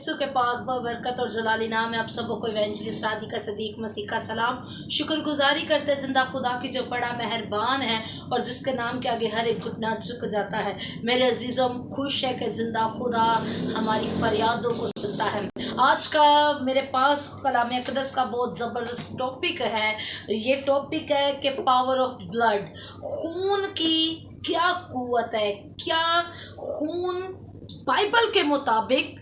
यीशु के पाक बरकत और जलाली नाम में आप सबको को इवेंजलिस्ट राधिका सदीक मसीह का सलाम। शुक्रगुजारी करते हैं जिंदा खुदा की जो बड़ा मेहरबान है और जिसके नाम के आगे हर एक घुटना झुक जाता है। मेरे अजीज़ों, खुश है कि जिंदा खुदा हमारी फरियादों को सुनता है। आज का मेरे पास कलाम अक़दस का बहुत ज़बरदस्त टॉपिक है। ये टॉपिक है कि पावर ऑफ ब्लड, खून की क्या क़ुव्वत है, क्या खून बाइबल के मुताबिक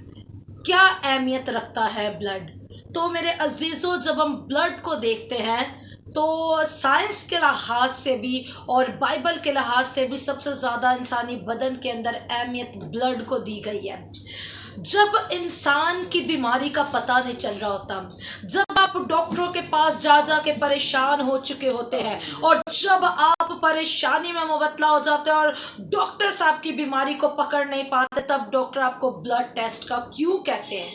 क्या अहमियत रखता है ब्लड। तो मेरे अजीज़ों, जब हम ब्लड को देखते हैं तो साइंस के लिहाज से भी और बाइबल के लिहाज से भी सबसे ज़्यादा इंसानी बदन के अंदर अहमियत ब्लड को दी गई है। जब इंसान की बीमारी का पता नहीं चल रहा होता, जब आप डॉक्टरों के पास जा के परेशान हो चुके होते हैं और जब आप परेशानी में मुबतला हो जाते हैं और डॉक्टर साहब की बीमारी को पकड़ नहीं पाते, तब डॉक्टर आपको ब्लड टेस्ट का क्यों कहते हैं?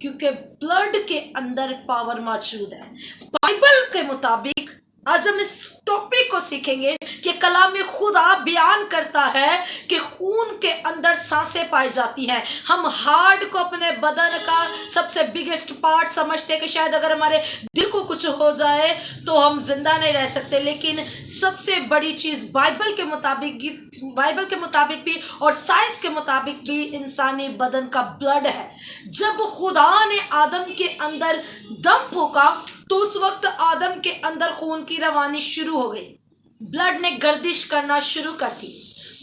क्योंकि ब्लड के अंदर पावर मौजूद है। बाइबल के मुताबिक आज हम इस टॉपिक को सीखेंगे कि कलाम खुदा बयान करता है कि खून के अंदर सांसें पाई जाती हैं। हम हार्ट को अपने बदन का सबसे बिगेस्ट पार्ट समझते हैं कि शायद अगर हमारे दिल को कुछ हो जाए तो हम जिंदा नहीं रह सकते, लेकिन सबसे बड़ी चीज़ बाइबल के मुताबिक भी और साइंस के मुताबिक भी इंसानी बदन का ब्लड है। जब खुदा ने आदम के अंदर दम फूंका तो उस वक्त आदम के अंदर खून की रवानी शुरू हो गई, ब्लड ने गर्दिश करना शुरू कर दी।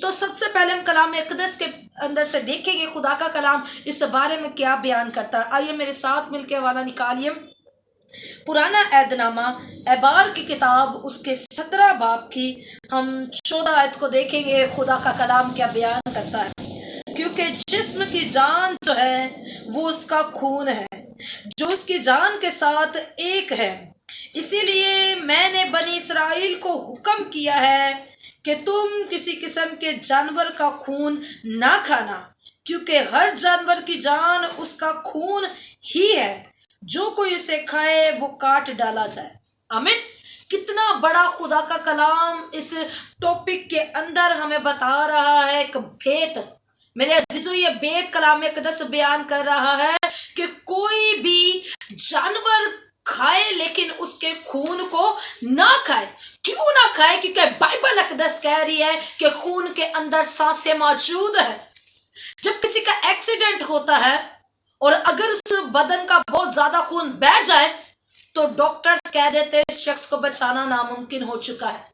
तो सबसे पहले हम कलाम अक़दस के अंदर से देखेंगे खुदा का कलाम इस बारे में क्या बयान करता है। आइए मेरे साथ मिलकर हवाला निकालिए। पुराना ऐदनामा एबार की किताब उसके 17 बाब की हम 14 आयत को देखेंगे। खुदा का कलाम क्या बयान करता है। क्योंकि जिस्म की जान जो है वो उसका खून है, जो उसकी जान के साथ एक है। इसीलिए मैंने बनी इसराइल को हुक्म किया है कि तुम किसी किस्म के जानवर का खून ना खाना, क्योंकि हर जानवर की जान उसका खून ही है। जो कोई इसे खाए वो काट डाला जाए। आमीन। कितना बड़ा खुदा का कलाम इस टॉपिक के अंदर हमें बता रहा है एक भेद। मेरे अजीजों, ये भेद कलाम अक़दस बयान कर रहा है कि कोई भी जानवर खाए लेकिन उसके खून को ना खाए। क्यों ना खाए? क्योंकि बाइबल अक़दस कह रही है कि खून के अंदर सांसें मौजूद है। जब किसी का एक्सीडेंट होता है और अगर उस बदन का बहुत ज्यादा खून बह जाए तो डॉक्टर्स कह देते हैं इस शख्स को बचाना नामुमकिन हो चुका है।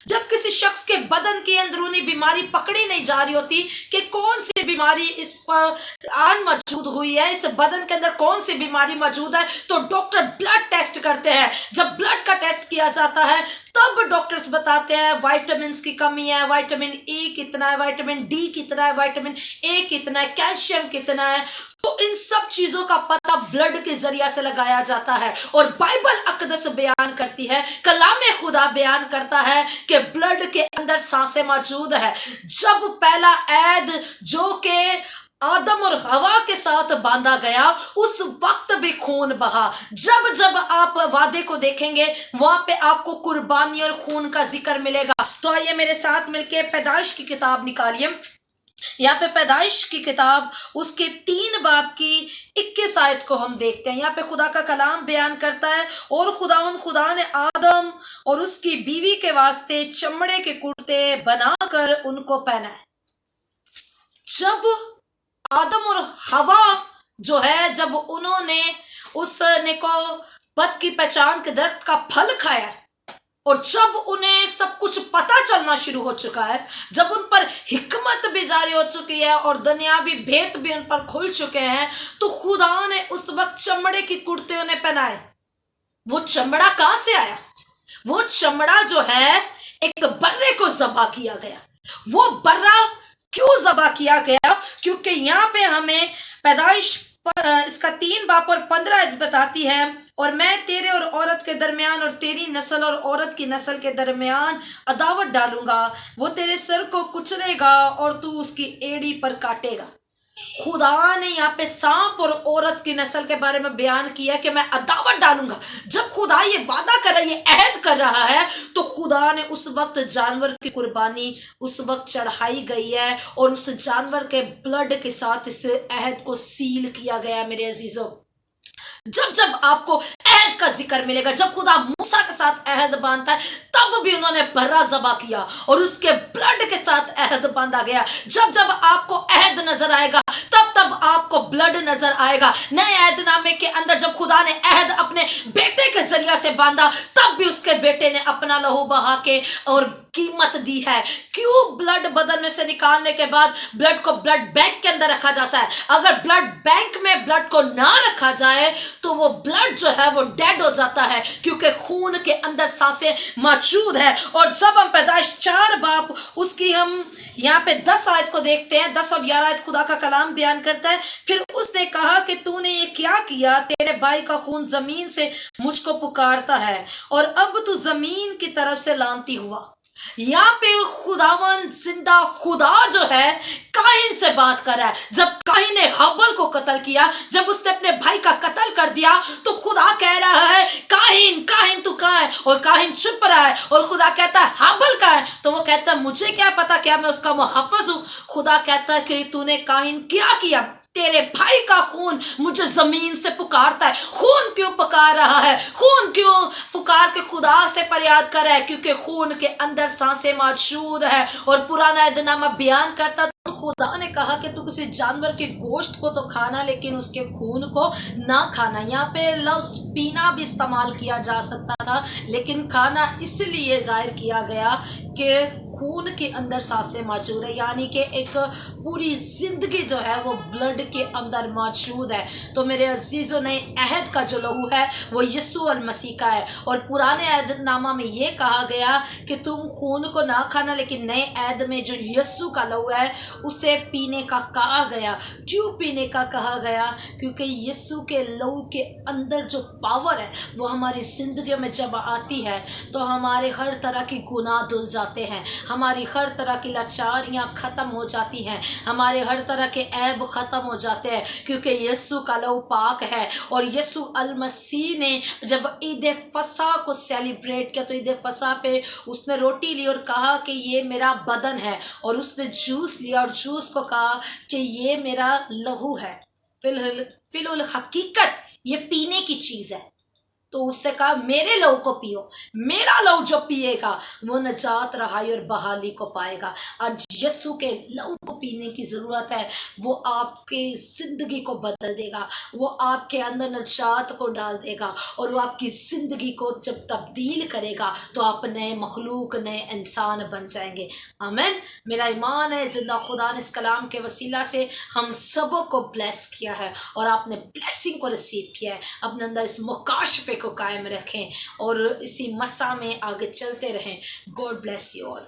जब किसी शख्स के बदन की अंदरूनी बीमारी पकड़ी नहीं जा रही होती कि कौन सी बीमारी इस पर आन मौजूद हुई है, इस बदन के अंदर कौन सी बीमारी मौजूद है, तो डॉक्टर ब्लड टेस्ट करते हैं। जब ब्लड का टेस्ट किया जाता है तब डॉक्टर्स बताते हैं वाइटामिन की कमी है, वाइटामिन ए कितना है, वाइटामिन डी कितना है, वाइटामिन ए कितना है, कैल्शियम कितना है। तो इन सब चीजों का पता ब्लड के जरिया से लगाया जाता है। और बाइबल अक़दस बयान करती है, कलाम खुदा बयान करता है कि ब्लड के अंदर सांसें मौजूद है। जब पहला ऐद जो कि आदम और हवा के साथ बांधा गया उस वक्त भी खून बहा। जब जब आप वादे को देखेंगे वहां पे आपको कुर्बानी और खून का जिक्र मिलेगा। तो आइए मेरे साथ मिलके पैदाइश की किताब निकालिए। यहाँ पे पैदाइश की किताब उसके 3 बाब की 21 आयत को हम देखते हैं। यहाँ पे खुदा का कलाम बयान करता है, और खुदा ने आदम और उसकी बीवी के वास्ते चमड़े के कुर्ते बनाकर उनको पहनाए। जब आदम और हवा जो है, जब उन्होंने उस नेकोबत की पहचान के दरख्त का फल खाया और जब उन्हें सब कुछ पता चलना शुरू हो चुका है, जब उन पर हिकमत भी जारी हो चुकी है और दुनियावी भेद भी उन पर खुल चुके हैं, तो खुदा ने उस वक्त चमड़े की कुर्ते उन्हें पहनाए। वो चमड़ा कहां से आया? वो चमड़ा जो है एक बर्रे को ज़बा किया गया। वो बर्रा क्यों ज़बा किया गया? क्योंकि यहाँ पे हमें पैदाइश इसका 3 बाब और 15 आयत बताती है, और मैं तेरे और औरत के दरमियान और तेरी नस्ल और औरत की नस्ल के दरमियान अदावत डालूंगा। वो तेरे सर को कुचलेगा और तू उसकी एड़ी पर काटेगा। खुदा ने यहाँ पे सांप और औरत की नस्ल के बारे में बयान किया कि मैं अदावत डालूंगा। जब खुदा ये वादा कर रहा है, ये अहद कर रहा है, तो खुदा ने उस वक्त जानवर की कुर्बानी उस वक्त चढ़ाई गई है और उस जानवर के ब्लड के साथ इस अहद को सील किया गया। मेरे अजीजों, जब जब आपको अहद का जिक्र मिलेगा, जब खुदा मूसा के साथ अहद बांधता है, तब भी उन्होंने बर्रा ज़बा किया और उसके ब्लड के साथ अहद बांधा गया। जब जब आपको अहद नजर आएगा, तब तब आपको ब्लड नजर आएगा। नए अहदनामे के अंदर जब खुदा ने अहद अपने बेटे के जरिया से बांधा, तब भी उसके बेटे ने अपना लहू बहा के और कीमत दी है। क्यों ब्लड बदन में से निकालने के बाद ब्लड को ब्लड बैंक के अंदर रखा जाता है? अगर ब्लड बैंक में ब्लड को ना रखा जाए तो वो ब्लड जो है वो डेड हो जाता है, क्योंकि खून के अंदर सांसें मौजूद है। और जब हम पैदाइश 4 बाब उसकी हम यहाँ पे 10 आयत को देखते हैं, 10 और 11 आयत खुदा का कलाम बयान करता है। फिर उसने कहा कि तूने ये क्या किया? तेरे भाई का खून जमीन से मुझको पुकारता है और अब तू जमीन की तरफ से लानती हुआ। यहाँ पे खुदावन जिंदा खुदा जो है काहिन से बात कर रहा है। जब काहिन ने हब्बल को कत्ल किया, जब उसने अपने भाई का कत्ल कर दिया, तो खुदा कह रहा है काहिन काहिन तू कहाँ है? और काहिन चुप रहा है और खुदा कहता है हब्बल कहाँ है? तो वो कहता है मुझे क्या पता, क्या मैं उसका मुहफ्फिज हूँ? खुदा कहता है कि तूने काहिन क्या किया? तेरे भाई का खून मुझे जमीन से पुकारता है। खून क्यों पुकार रहा है? खून क्यों पुकार के खुदा से फरियाद कर रहा है? क्योंकि खून के अंदर सांसें मौजूद है। और पुराना अहदनामा बयान करता, तो खुदा ने कहा कि तू किसी जानवर के गोश्त को तो खाना, लेकिन उसके खून को ना खाना। यहाँ पे लफ्ज़ पीना भी इस्तेमाल किया जा सकता था, लेकिन खाना इसलिए जाहिर किया गया कि खून के अंदर सांसें मौजूद है, यानी कि एक पूरी जिंदगी जो है वो ब्लड के अंदर मौजूद है। तो मेरे अजीज़ों, नए अहद का जो लहू है वो यीशु अल मसीह का है। और पुराने अहदनामा में ये कहा गया कि तुम खून को ना खाना, लेकिन नए अहद में जो यीशु का लहू है उसे पीने का कहा गया। क्यों पीने का कहा गया? क्योंकि यीशु के लहू के अंदर जो पावर है वो हमारी ज़िंदगी में जब आती है तो हमारे हर तरह की गुनाह धुल जाते हैं, हमारी हर तरह की लाचारियाँ ख़त्म हो जाती हैं, हमारे हर तरह के ऐब ख़त्म हो जाते हैं, क्योंकि यीशु का लहू पाक है। और यीशु अल मसीह ने जब ईद फसह को सेलिब्रेट किया, तो ईद फसह पे उसने रोटी ली और कहा कि ये मेरा बदन है, और उसने जूस लिया और जूस को कहा कि ये मेरा लहू है। फिल हकीकत ये पीने की चीज़ है। तो उसने कहा मेरे लहू को पियो, मेरा लहू जो पिएगा वो नजात, रहाई और बहाली को पाएगा। आज यीशु के लहू को पीने की ज़रूरत है। वो आपके ज़िंदगी को बदल देगा, वो आपके अंदर नजात को डाल देगा, और वो आपकी ज़िंदगी को जब तब्दील करेगा तो आप नए मखलूक, नए इंसान बन जाएंगे। आमीन। मेरा ईमान है जिंदा खुदा ने इस कलाम के वसीला से हम सबों को ब्लेस किया है, और आपने ब्लेसिंग को रिसीव किया है। अपने अंदर इस मुकाशफे को कायम रखें और इसी मसा में आगे चलते रहें। God bless you all.